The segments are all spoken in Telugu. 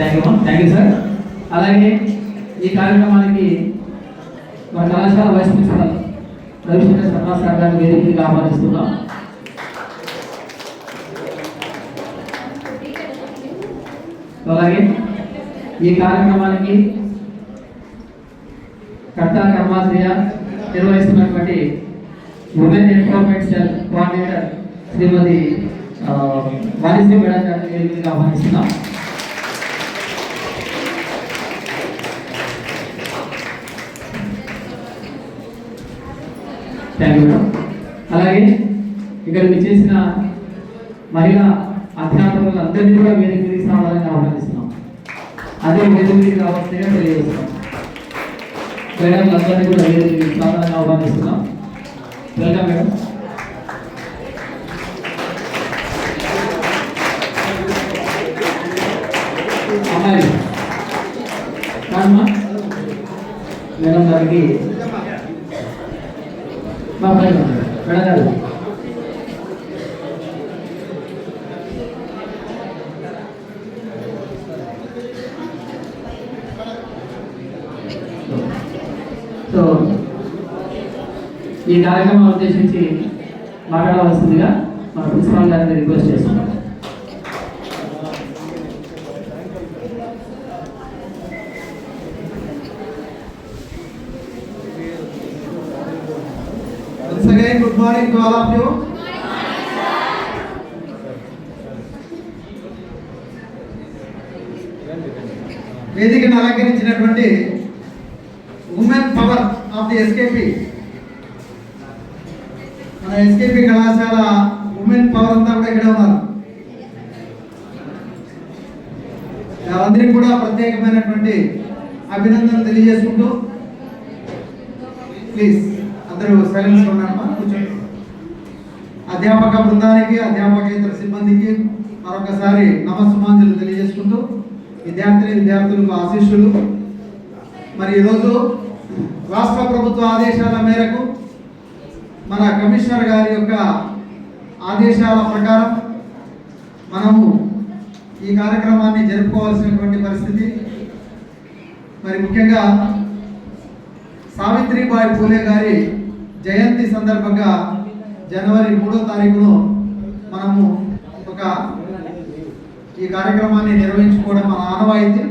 Thank you sir. అలాగే ఈ కార్యక్రమానికి మన కళాశాల vice principal Ravishankar Sharma sir గారిని వేదికగా ఆహ్వానిస్తున్నాం. అలాగే ఈ కార్యక్రమానికి కర్తా కర్మాశ్రయ నిర్వహిస్తున్నటువంటి women empowerment cell coordinator Shrimati Vanishree madam గారిని వేదికగా ఆహ్వానిస్తున్నాం. Thank you madam. అలాగే ఇక్కడ మీరు చేసిన మహిళా అధ్యాపకులు అందరినీ కూడా వేదిక మీదకి రావాలని ఆహ్వానిస్తున్నాం. అదే వేదిక మీదకి రావాల్సిందిగా తెలియజేస్తున్నాం. మేడం అందరినీ కూడా వేదిక మీదకి రావాలని ఆహ్వానిస్తున్నాం. Welcome madam. అమ్మాయి కాదమ్మా మేడం గారికి మేడం గారు సో ఈ కార్యక్రమం ఉద్దేశించి మాట్లాడవలసిందిగా మన ప్రిన్సిపాల్ గారిని రిక్వెస్ట్ చేస్తున్నాం. Once again, good morning to all of you. వేదికను అలంకరించినటువంటి women power of the SKP, మన ఎస్కేపీ కళాశాల ఉమెన్ పవర్ అంతా కూడా ఇక్కడ ఉన్నారు. అందరికీ కూడా ప్రత్యేకమైనటువంటి అభినందనలు తెలియజేసుకుంటూ, ప్లీజ్ అందరూ సైలెన్స్ ఉన్నారమ్మా, కూర్చోండి. అధ్యాపక బృందానికి, అధ్యాపకేతర సిబ్బందికి మరొకసారి నమస్సుమాంజలు తెలియజేసుకుంటూ, విద్యార్థులకు ఆశీస్సులు. మరి ఈరోజు రాష్ట్ర ప్రభుత్వ ఆదేశాల మేరకు మన కమిషనర్ గారి యొక్క ఆదేశాల ప్రకారం మనము ఈ కార్యక్రమాన్ని జరుపుకోవాల్సినటువంటి పరిస్థితి. మరి ముఖ్యంగా సావిత్రిబాయి పూలే గారి జయంతి సందర్భంగా జనవరి 3వ తారీఖును మనము ఈ కార్యక్రమాన్ని నిర్వహించుకోవడం మన ఆనవాయితీ.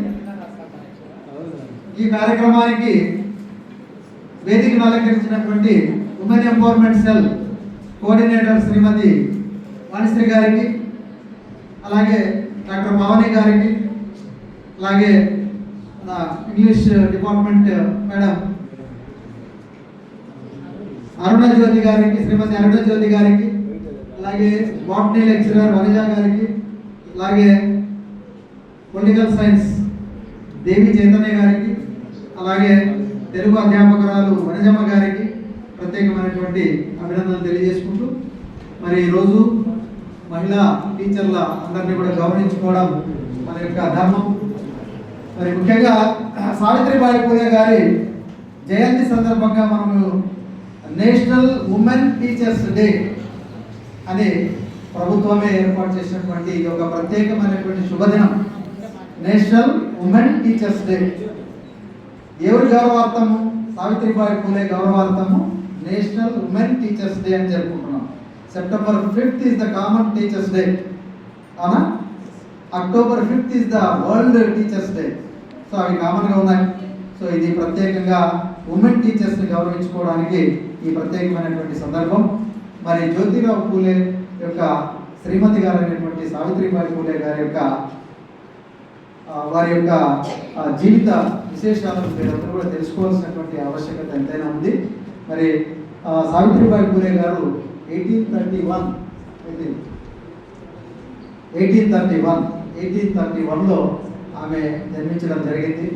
ఈ కార్యక్రమానికి వేదికను అలంకరించినటువంటి women empowerment cell coordinator Shrimati Vanisri గారికి, అలాగే డాక్టర్ భవానీ గారికి, అలాగే మన ఇంగ్లీష్ డిపార్ట్మెంట్ మేడం అరుణజ్యోతి గారికి, శ్రీమతి అరుణజ్యోతి గారికి, అలాగే బాటనీ లెక్చరర్ వనిజ గారికి, అలాగే పొలిటికల్ సైన్స్ దేవి చైతన్య గారికి, అలాగే తెలుగు అధ్యాపకురాలు వనజమ్మ గారికి ప్రత్యేకమైనటువంటి అభినందనలు తెలియజేసుకుంటూ, మరి ఈరోజు మహిళా టీచర్ల అందరినీ కూడా గౌరవించుకోవడం మన యొక్క ధర్మం. మరి ముఖ్యంగా సావిత్రిబాయి పూలే గారి జయంతి సందర్భంగా మనము నేషనల్ ఉమెన్ టీచర్స్ డే అని ప్రభుత్వమే ఏర్పాటు చేసినటువంటి ఒక ప్రత్యేకమైనటువంటి శుభదినం నేషనల్ ఉమెన్ టీచర్స్ డే. ఎవరి గౌరవార్థము? Savitribai Phule గౌరవార్థము national women teachers day అని జరుపుకుంటున్నాం. September 5th is the common teachers day, అవునా? October 5th is the world teachers day. So అవి కామన్గా ఉన్నాయి. సో ఇది ప్రత్యేకంగా ఉమెన్ టీచర్స్ని గౌరవించుకోవడానికి ఈ ప్రత్యేకమైనటువంటి సందర్భం. మరి జ్యోతిరావు పూలే యొక్క శ్రీమతి గారు అయినటువంటి సావిత్రిబాయి పూలే గారి యొక్క వారి యొక్క జీవిత విశేషాలను మీరందరూ కూడా తెలుసుకోవాల్సినటువంటి ఆవశ్యకత ఎంతైనా ఉంది. మరి సావిత్రిబాయి పూలే గారు 1831లో ఆమె జన్మించడం జరిగింది.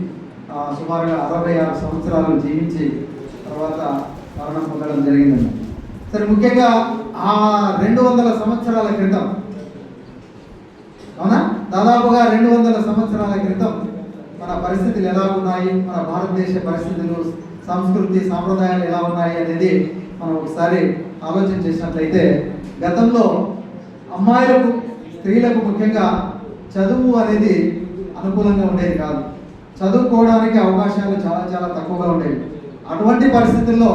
సుమారుగా 66 సంవత్సరాలు జీవించి తర్వాత మరణం పొందడం జరిగిందండి. సరే, ముఖ్యంగా ఆ 200 సంవత్సరాల క్రితం, అవునా, దాదాపుగా 200 సంవత్సరాల క్రితం మన పరిస్థితులు ఎలా ఉన్నాయి, మన భారతదేశ పరిస్థితులు, సంస్కృతి, సాంప్రదాయాలు ఎలా ఉన్నాయి అనేది మనం ఒకసారి ఆలోచన చేసినట్లయితే, గతంలో అమ్మాయిలకు, స్త్రీలకు ముఖ్యంగా చదువు అనేది అనుకూలంగా ఉండేది కాదు. చదువుకోవడానికి అవకాశాలు చాలా చాలా తక్కువగా ఉండేవి. అటువంటి పరిస్థితుల్లో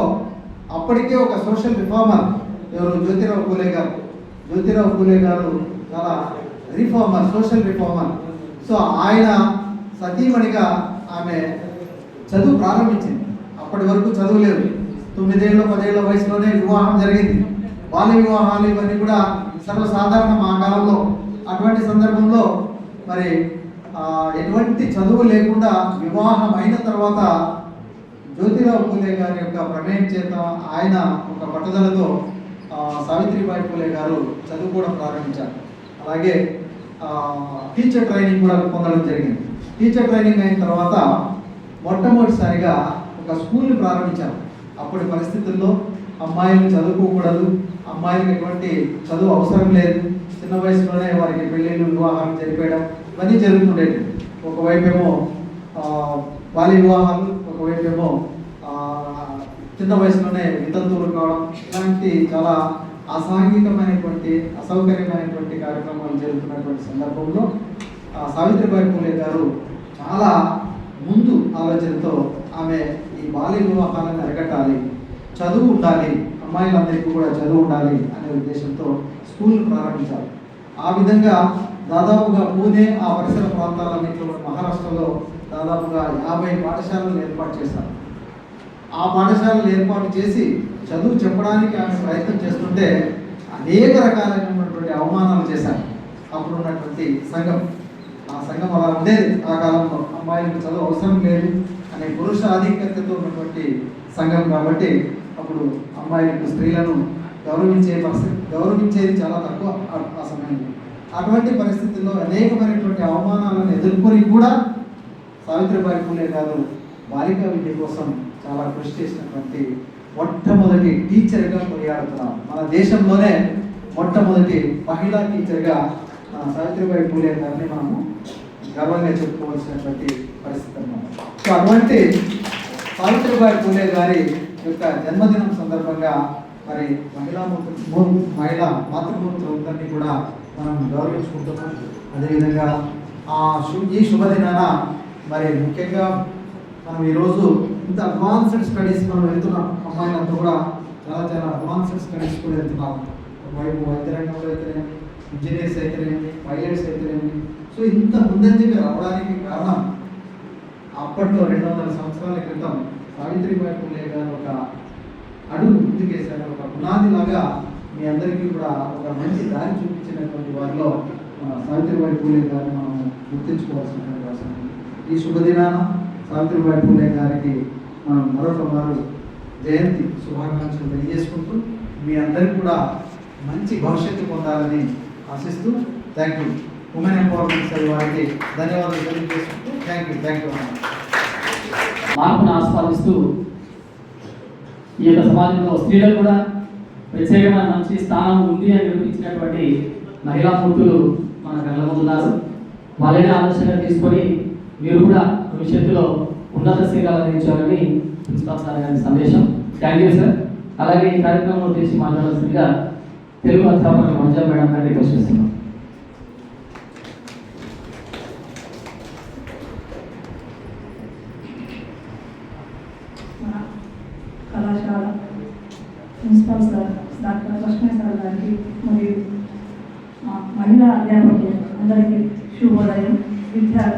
అప్పటికే ఒక సోషల్ రిఫార్మర్ ఎవరు జ్యోతిరావు పూలే గారు. జ్యోతిరావు పూలే గారు చాలా రిఫార్మర్, సోషల్ రిఫార్మర్. సో ఆయన సతీమణిగా ఆమె చదువు ప్రారంభించింది. అప్పటి వరకు చదువు లేదు. 9 ఏళ్ళ 10 ఏళ్ళ వయసులోనే వివాహం జరిగింది. బాల్య వివాహాలు ఇవన్నీ కూడా సర్వసాధారణం ఆ కాలంలో. అటువంటి సందర్భంలో మరి ఎటువంటి చదువు లేకుండా వివాహం అయిన తర్వాత జ్యోతిరావు పూలే గారి యొక్క ప్రమేయం చేత ఆయన ఒక పట్టుదలతో సావిత్రిబాయి పూలే గారు చదువుకోవడం ప్రారంభించారు. అలాగే టీచర్ ట్రైనింగ్ కూడా పొందడం జరిగింది. టీచర్ ట్రైనింగ్ అయిన తర్వాత మొట్టమొదటిసారిగా ఒక స్కూల్ని ప్రారంభించారు. అప్పటి పరిస్థితుల్లో అమ్మాయిలు చదువుకోకూడదు, అమ్మాయిలకు ఎటువంటి చదువు అవసరం లేదు, చిన్న వయసులోనే వారికి పెళ్ళిళ్ళు వివాహాలు జరిపేయడం ఇవన్నీ జరుగుతుండేవి. ఒకవైపేమో బాల్య వివాహాలు, ఒకవైపేమో చిన్న వయసులోనే వితంతువులు కావడం, ఇలాంటి చాలా అసాంఘికమైనటువంటి అసౌకర్యమైనటువంటి కార్యక్రమాలు జరుగుతున్నటువంటి సందర్భంలో సావిత్రిబాయి పూలే గారు చాలా ముందు ఆలోచనతో ఆమె ఈ బాల్య వివాహాలను అరికట్టాలి, చదువు ఉండాలి, అమ్మాయిలందరికీ కూడా చదువు ఉండాలి అనే ఉద్దేశంతో స్కూల్ ప్రారంభించారు. ఆ విధంగా దాదాపుగా పూణే ఆ పరిసర ప్రాంతాలన్నింటిలో మహారాష్ట్రలో దాదాపుగా 50 పాఠశాలలు ఏర్పాటు చేశారు. ఆ పాఠశాలలు ఏర్పాటు చేసి చదువు చెప్పడానికి ఆమె ప్రయత్నం చేస్తుంటే అనేక రకాలైనటువంటి అవమానాలు చేశారు అప్పుడు ఉన్నటువంటి సంఘం. ఆ సంఘం అలా ఉండేది ఆ కాలంలో. అమ్మాయిలకు చదువు అవసరం లేదు అనే పురుష ఆధిక్యతతో ఉన్నటువంటి సంఘం కాబట్టి అప్పుడు అమ్మాయిలకు స్త్రీలను గౌరవించేది చాలా తక్కువ ఆ సమయంలో. అటువంటి పరిస్థితుల్లో అనేకమైనటువంటి అవమానాలను ఎదుర్కొని కూడా సావిత్రిబాయి పూలే గారు బాలికా విద్య కోసం చాలా కృషి చేసినటువంటి మొట్టమొదటి టీచర్గా కొనియాడుతున్నాం. మన దేశంలోనే మొట్టమొదటి మహిళా టీచర్గా సావిత్రిబాయి పూలే గారిని మనము గర్వంగా చెప్పుకోవాల్సినటువంటి పరిస్థితి అన్నమాట. సో అటువంటి సావిత్రిబాయి పూలే గారి యొక్క జన్మదినం సందర్భంగా మరి మహిళా మాతృమూర్తులందరినీ కూడా మనం గౌరవించుకుంటున్నాం. అదేవిధంగా ఈ శుభదినాన మరి ముఖ్యంగా మనం ఈరోజు ఇంత అడ్వాన్స్డ్ స్టడీస్ మనం వెళ్తున్నాం. అమ్మాయిలంతా కూడా చాలా చాలా అడ్వాన్స్డ్ స్టడీస్ కూడా వెళ్తున్నాం. వైపు వైద్య రంగంలో అయితేనేమి, ఇంజనీర్స్ అయితేనేమి, పైలట్స్ అయితేనేమి. సో ఇంత ముందంజగా రావడానికి కారణం అప్పట్లో 200 సంవత్సరాల క్రితం సావిత్రిబాయి పూలే గారు ఒక అడుగు ముందుకేశారు. ఒక పునాదిలాగా మీ అందరికీ కూడా ఒక మంచి దారి చూపించినటువంటి వారిలో సావిత్రిబాయి పూలే గారిని మనం గుర్తించుకోవాల్సినటువంటి అవసరం. ఈ శుభదినాన సావిత్రిబాయి పూలే గారికి మనం మరొక వారు జయంతి శుభాకాంక్షలు తెలియజేసుకుంటూ మీ అందరికీ కూడా మంచి భవిష్యత్తు పొందాలని ఆశిస్తూ thank you. Women empowerment cell వారికి ధన్యవాదాలు తెలియజేసుకుంటూ థ్యాంక్ యూ. మార్పును ఆస్వాదిస్తూ ఈ యొక్క సమాజంలో స్త్రీలకు కూడా ప్రత్యేకమైన మంచి స్థానం ఉంది అని నిరూపించినటువంటి మహిళా మూర్తులు మన కళ్ళ ముందున్నారు. వాళ్ళనే ఆలోచనగా తీసుకొని మీరు కూడా భవిష్యత్తులో ఉన్నత స్థిరాలు అందించాలని ప్రిన్సిపాల్ సార్ గారి సందేశం. Thank you sir. అలాగే ఈ కార్యక్రమంలో తీసి మాట్లాడాల్సిందిగా తెలుగు అధ్యాపకులు మంజా మేడం గారిని రిక్వెస్ట్ చేస్తున్నాం. కళాశాల principal sir doctor Lakshmi sir గారికి మరియు మహిళా అధ్యాపకులు అందరికీ శుభోదయం.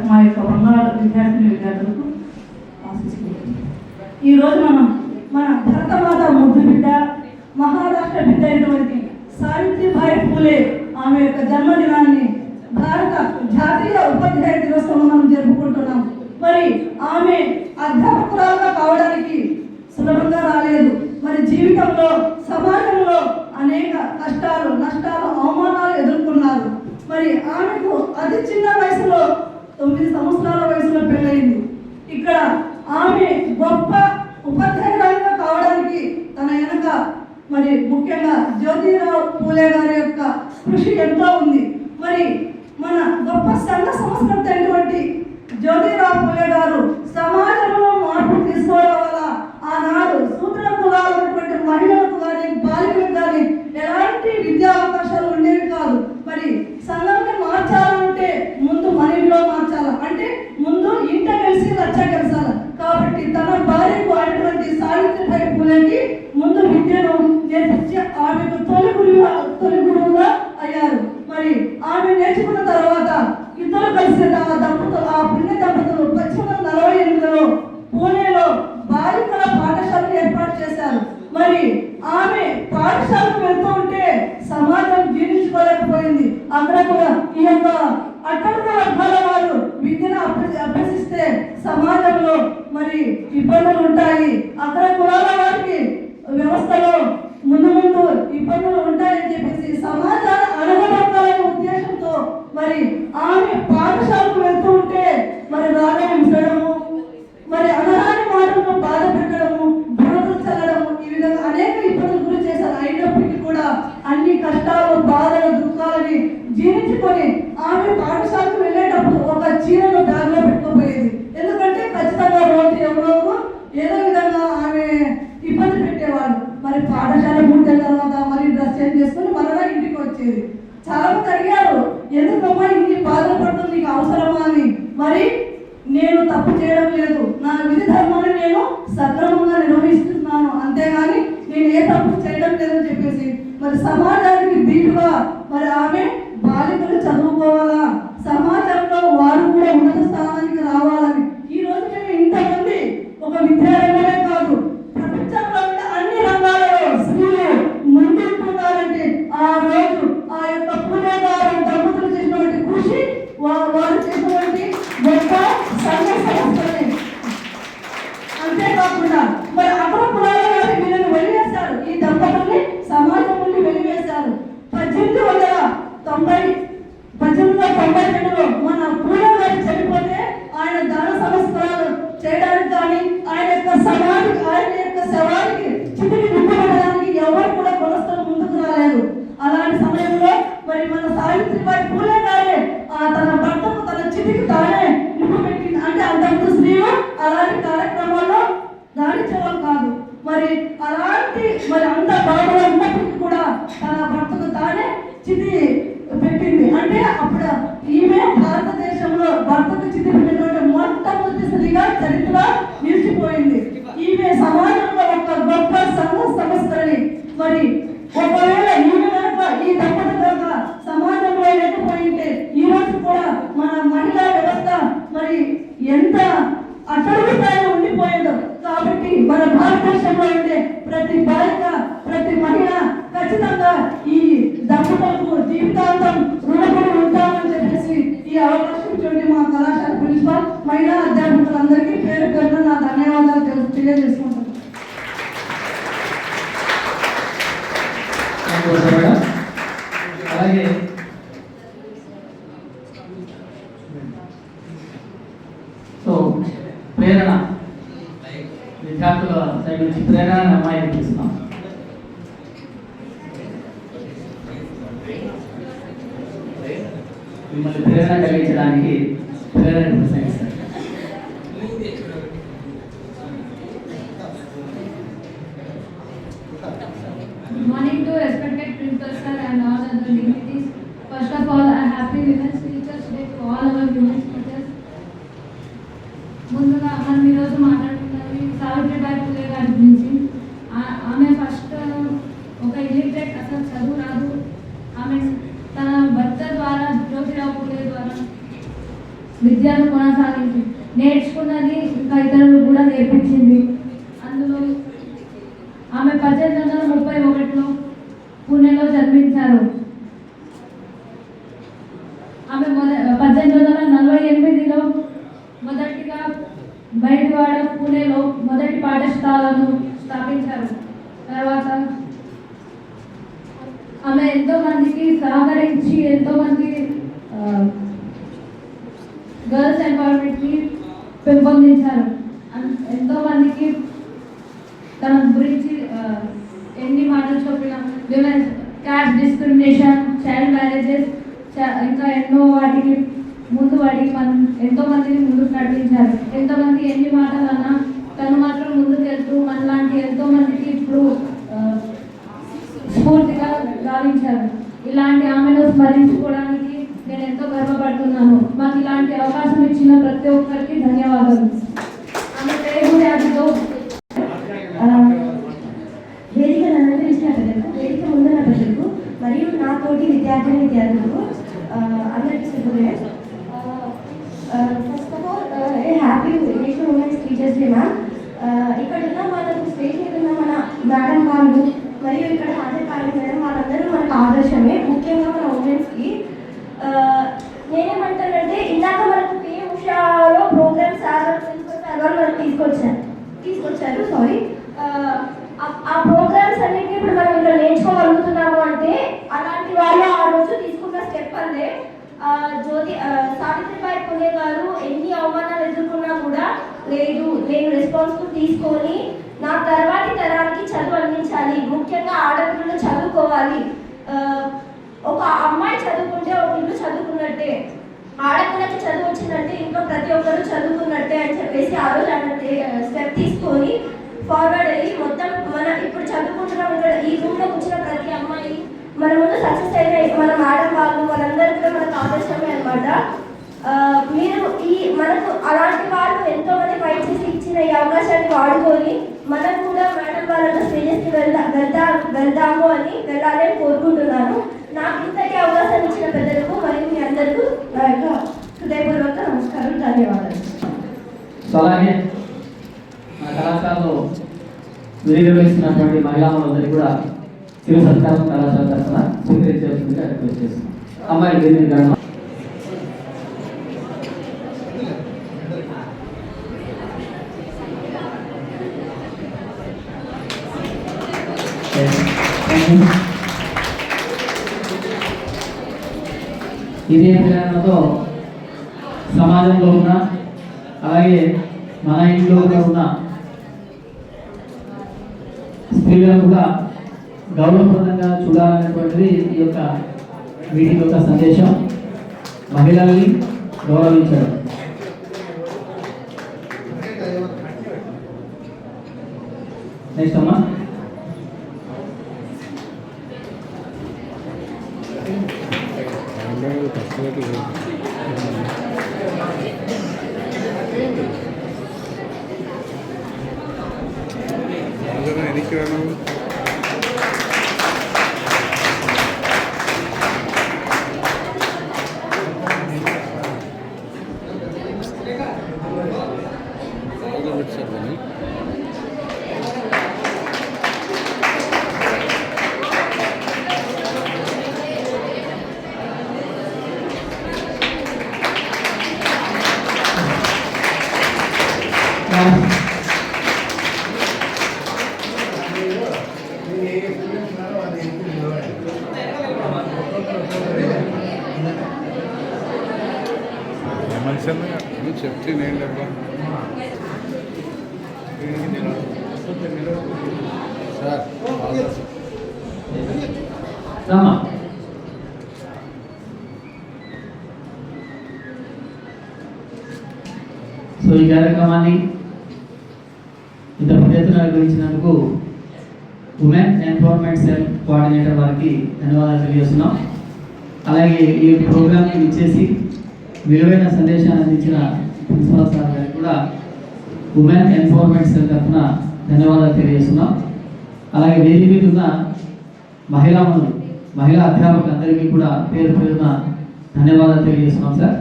మా యొక్క బంగారు విద్యార్థులకు ఆశిస్తున్నాం. ఈరోజు మన భరతమాత ముద్దు బిడ్డ, మహారాష్ట్ర బిడ్డ అయినటువంటి సావిత్రిబాయి పూలే ఆమె యొక్క జన్మదినాన్ని భారత జాతీయ ఉపాధ్యాయ దినోత్సవం మనం జరుపుకుంటున్నాం. మరి ఆమె అధ్యాపకురాలుగా కావడానికి సులభంగా రాలేదు. మరి జీవితంలో సమాజంలో అనేక కష్టాలు, నష్టాలు, అవమానాలు ఎదుర్కొన్నారు. మరి ఆమెకు అతి చిన్న వయసులో 9 సంవత్సరాల వయసులో పెళ్ళయింది. ఇక్కడ ఆమె గొప్ప ఉపాధ్యాయురాలుగా కావడానికి తన వెనుక మరి ముఖ్యంగా జ్యోతిరావు పూలే గారి యొక్క కృషి ఎంతో ఉంది. మరి మన గొప్ప సంఘ సంస్కృతి అయినటువంటి జ్యోతిరావు పూలే గారు సమాజంలో మార్పు తీసుకోవడం వల్ల ఆనాడు సూత్ర కులాలైనటువంటి మహిళలకు కానీ బాలికలకు కానీ ఎలాంటి విద్యా అవకాశాలు ఉండేవి కాదు. మరి సంఘాన్ని మార్చాలంటే ముందు మనలో మార్చాలి. అంటే తొలి గురువుగా అయ్యారు. మరి ఆమె నేర్చుకున్న తర్వాత ఇద్దరు కలిసి ఆ పుణ్య దంపతులు 1848లో పూణేలో బాలికల పాఠశాలను ఏర్పాటు చేశారు. మరి ఆమె పాఠశాలకు వెళ్తూ ఉంటే సమాజం జీర్ణించుకోలేకపోయింది. అక్కడ కూడా ఈ యొక్క అట్టడుగు వర్గాల వారు విద్యను అభ్యసిస్తే సమాజంలో మరి ఇబ్బందులు ఉంటాయి, అక్కడ కులాల వారికి వ్యవస్థలో ముందు ఇబ్బందులు ఉంటాయని చెప్పేసి సమాజాన్ని అడగబడాలనే ఉద్దేశంతో మరి ఆమె పాఠశాలకు వెళ్తూ ఉంటే మరి రాగడించడము, మరి అనరాని మాటలను బాధ పెట్టడము, బురదలు చల్లడము, ఈ విధంగా అనేక ఇబ్బందులు గురి చేశారు. అయినప్పటికీ కూడా అన్ని కష్టాలు, బాధలు, దుఃఖాలని జీవించుకొని ఆమె పాఠశాలకు వెళ్ళేటప్పుడు ఒక చీరను దారిలో పెట్టుకోపోయేది. ఎందుకంటే ఖచ్చితంగా రోజు ఎవరెవరు ఏదో విధంగా ఆమె ఇబ్బంది పెట్టేవాడు. మరి పాఠశాల పూర్తయిన తర్వాత మరి డ్రెస్ చేంజ్ చేసుకుని మరలా ఇంటికి వచ్చేది. చాలా మంది అడిగారు, ఎందుకమ్మా ఇన్ని బాధలు పడుతుంది, నీకు అవసరమా అని. మరి నేను తప్పు చేయడం లేదు, నా విధి ధర్మాన్ని నేను సక్రమంగా నిర్వహిస్తున్నాను, అంతేగాని నేను ఏ తప్పు చేయడం లేదని చెప్పేసి మరి సమాజానికి దీటుగా మరి ఆమె బాలికలు చదువుకోవాలా, సమాజంలో వారు కూడా ఉన్నత స్థానానికి రావాలని. ఈ రోజు మేము ఇంతమంది ఒక విద్యారంగమే కాదు, ప్రపంచంలో ఉన్న అన్ని రంగాలలో స్త్రీలు ముందుంటున్నారంటే ఆ రోజు ఆ యొక్క పూణే గారు దంపతులు చేసినటువంటి కృషి, వారు చేసినటువంటి గొప్ప సంఘ సంస్థలే. అంతేకాకుండా మరి అగ్ర కులాల వారి వీళ్ళని వెలివేశారు, ఈ దంపతుల్ని సమాజం నుండి వెలివేశారు. 1892లో మన పూణే గారు చనిపోతే ఆయన దాన సంస్కారాలు చేయడానికి కానీ ఆయన యొక్క శవానికి చితికి నింపబడడానికి ఎవరు కూడా కొలస్తలు ముందుకు రాలేదు. అలాంటి సమయంలో మరి మన సావిత్రిబాయి పూలే గారే తన భర్తకు తన చితికి తానే నింపబెట్టింది. అంటే అంతకుముందు స్త్రీలు అలాంటి కార్యక్రమాల్లో రాణించేవాళ్ళు కాదు. మరి అలాంటి మరి అంత బాధలు ఉన్నప్పటికీ కూడా తన భర్తకు తానే చితి పెట్టింది. అంటే అప్పుడు ఈమె భారతదేశంలో భర్తకు చితి పెట్టినటువంటి మొట్టమొదటి స్త్రీగా చరిత్ర నిలిచిపోయింది. ఈమె సమాజంలో ఒక గొప్ప సంఘ సంస్థని మరి ఒకవేళ ఈమె కనుక ఈ దంపతులు కనుక సమాజంలో లేకపోయింటే ఈ రోజు కూడా మన మహిళా వ్యవస్థ మరి ఎంత అట్టడుగు స్థాయిలో ఉండిపోయేదో. కాబట్టి మన భారతదేశంలో ఉండే ప్రతి బాలిక, ప్రతి మహిళ ఖచ్చితంగా ఈ దంపతులకు జీవితాంతం రుణపడి ఉంటామని చెప్పేసి ఈ అవకాశం ఇచ్చిన మా కళాశాల ప్రిన్సిపాల్, మహిళా అధ్యాపకులందరికీ పేరు పేరున నా ధన్యవాదాలు తెలియజేసుకుంటాను. అలాగే సో ప్రేరణ విద్యార్థుల సైడ్ నుంచి ప్రేరణ అమ్మాయిని పిలుస్తున్నాం. మిమ్మల్ని ప్రేరణ కలిగించడానికి ప్రేరణ ప్రసంగిస్తారు. Good morning to respected principal sir and all other dignitaries. First of all, a happy Women's Teachers Day to all our women's teachers. ముందుగా మనం ఈరోజు మాట్లాడుతున్నది సావిత్రిబాయి పూలే గారి గురించి. ఆమె ఫస్ట్ ఒక ఇలిటరేట్, అసలు చదువు రాదు. ఆమె తన భర్త ద్వారా జ్యోతిరావు పూలే ద్వారా విద్యను కొనసాగించి నేర్చుకున్నది ఇంకా ఇతరులు కూడా నేర్పించింది. అందులో ఆమె 1831లో పూణేలో జన్మించారు. ఆమె 1848లో మొదటిగా బయటవాడ పూణేలో మొదటి పాఠశాలను స్థాపించారు. తర్వాత ఆమె ఎంతో మందికి సహకరించి ఎంతోమంది గర్ల్స్ ఎంపవర్మెంట్ని పెంపొందించారు. ఎంతోమందికి తన గురించి ఎన్ని మాటలు చెప్పిన women's caste discrimination, child marriages, ఇంకా ఎన్నో వాటికి మనం ఎంతోమందిని ముందుకు నడిపించారు. ఎంతోమంది ఎన్ని మాటలు అన్నా తను మాత్రం ముందుకు వెళ్తూ మనలాంటి ఎంతోమందికి ఇప్పుడు స్ఫూర్తిగా గావించారు. ఇలాంటి ఆమెను స్మరించుకోవడానికి నేను ఎంతో గర్వపడుతున్నాను. మాకు ఇలాంటి అవకాశం ఇచ్చిన ప్రతి ఒక్కరికి ధన్యవాదాలు. ఆమె తెలుగు వ్యాధితో వేదిక అలంకరించినట్టు వేదిక ముందున్న ప్రజలకు తోటి విద్యార్థులు అందరికీ శుభోదయం. First of all happy national women's teachers day ma'am. ఇక్కడ ఉన్న మనకు స్టేజ్ మీద ఉన్న మన మేడం వాళ్ళు మరియు ఇక్కడ హాజరు కాని మేడం వాళ్ళందరూ మనకు ఆదర్శమే, ముఖ్యంగా మన ఉమెన్స్కి. నేనేమంటానంటే ఇందాక మనకు పి ఉషాలో ప్రోగ్రామ్స్ మనకు తీసుకొచ్చారు సారీ. ఆ ప్రోగ్రామ్స్ అన్నింటినీ ఇప్పుడు మనం ఇక్కడ నేర్చుకోగలుగుతున్నాము అంటే అలాంటి వాళ్ళు ఆ రోజు తీసుకున్న స్టెప్ అదే. సావిత్రిబాయి పులే గారు ఎన్ని అవమానాలు ఎదుర్కొన్నా కూడా లేదు, నేను రెస్పాన్సిబిలిటీ తీసుకొని నా తర్వాతి తరానికి చదువు అందించాలి, ముఖ్యంగా ఆడపిల్లలు చదువుకోవాలి. ఒక అమ్మాయి చదువుకుంటే ఒక ఇల్లు చదువుకున్నట్టే, ఆడపిల్లకి చదువు వచ్చిందంటే ఇంట్లో ప్రతి ఒక్కరు చదువుకున్నట్టే అని చెప్పేసి ఆ రోజు స్టెప్ తీసుకొని ఫార్వర్డ్ అయ్యి మొత్తం మన ఇప్పుడు చదువుకుంటున్నాం. ఇక్కడ ఈ రూమ్లో కూర్చున్న ప్రతి అమ్మాయి మన ముందు సక్సెస్ అయిన మన మేడం వాళ్ళు మనందరూ కూడా మనకు ఆదర్శమే అనమాట. మీరు మనకు అలాంటి వాళ్ళు ఎంతో మంది ఫైట్ చేసి ఇచ్చిన ఈ అవకాశాన్ని వాడుకొని మనం కూడా మేడం వాళ్ళతో స్టేజెస్కి వెళ్దాము అని వెళ్ళాలని కోరుకుంటున్నాను. నాకు ఇంతటి అవకాశం ఇచ్చిన పెద్దలకు మరియు మీ అందరికీ నా యొక్క హృదయపూర్వక నమస్కారం, ధన్యవాదాలు. సో అలాగే మన కళాశాలలో నిర్వహిస్తున్నటువంటి మహిళలందరికీ కూడా చిరు సత్కారం కళాశాల తరఫున స్వీకరించాల్సిందిగా రిక్వెస్ట్ చేస్తున్నాం. అమ్మాయి వేదిక ఇదే ప్రేరణతో సమాజంలో ఉన్న అలాగే మన ఇంట్లో ఉన్న స్త్రీలను కూడా గౌరవప్రదంగా చూడాలనేటువంటిది ఈ యొక్క మీటింగ్ యొక్క సందేశం. మహిళల్ని గౌరవించడం. నెక్స్ట్ అమ్మా. చెప్తే నేను సార్ సో ఈ కార్యక్రమాన్ని ఇంత పెద్ద ఎత్తున నిర్వహించినందుకు ఉమెన్ ఎంపవర్మెంట్ సెల్ కోఆర్డినేటర్ వారికి ధన్యవాదాలు తెలియజేస్తున్నాం. అలాగే ఈ ప్రోగ్రామ్ని ఇచ్చేసి విలువైన సందేశాన్ని అందించిన ప్రిన్సిపల్ సార్ గారికి కూడా ఉమెన్ ఎంపవర్మెంట్ సెల్ తరఫున ధన్యవాదాలు తెలియజేస్తున్నాం. అలాగే వేదిక మీద ఉన్న మహిళా అధ్యాపకులందరికీ కూడా పేరు పేరున ధన్యవాదాలు తెలియజేస్తున్నాం సార్.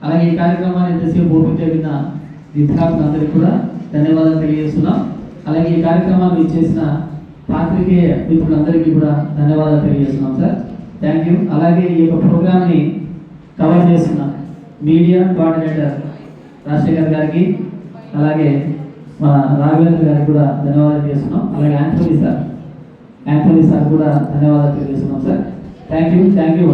అలాగే ఈ కార్యక్రమాన్ని ఎంతసేపు ఓపిక విన్న విద్యార్థులందరికీ కూడా ధన్యవాదాలు తెలియజేస్తున్నాం. అలాగే ఈ కార్యక్రమాన్ని ఇచ్చేసిన పాత్రికేయ మిత్రులందరికీ కూడా ధన్యవాదాలు తెలియజేస్తున్నాం సార్. Thank you. అలాగే ఈ యొక్క ప్రోగ్రామ్ని కవర్ చేస్తున్న మీడియా కోఆర్డినేటర్ రాజశేఖర్ గారికి అలాగే మన రాఘవేంద్ర గారికి కూడా ధన్యవాదాలు చేస్తున్నాం. అలాగే యాంథోనీ సార్ కూడా ధన్యవాదాలు తెలియజేస్తున్నాం sir. Thank you. Thank you.